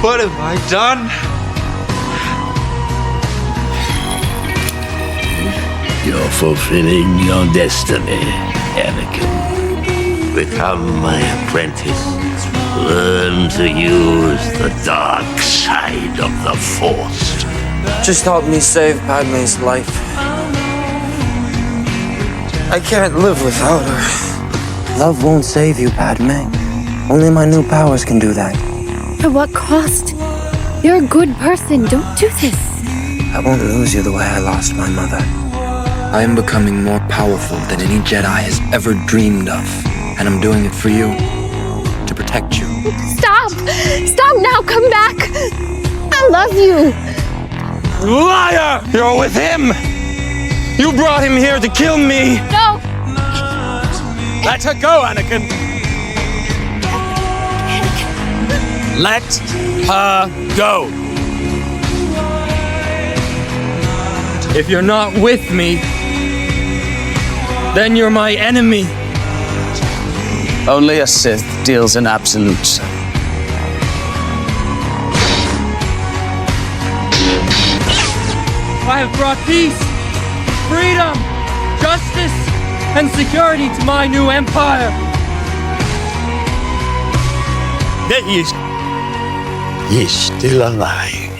What have I done? You're fulfilling your destiny, Anakin. Become my apprentice. Learn to use the dark side of the Force. Just help me save Padme's life. I can't live without her. Love won't save you, Padme. Only my new powers can do that. At what cost? You're a good person. Don't do this. I won't lose you the way I lost my mother. I am becoming more powerful than any Jedi has ever dreamed of. And I'm doing it for you. To protect you. Stop! Stop now! Come back! I love you! Liar! You're with him! You brought him here to kill me! No! Let her go, Anakin! Let her go! If you're not with me, then you're my enemy. Only a Sith deals in absolutes. I have brought peace, freedom, justice, and security to my new empire. He's still alive.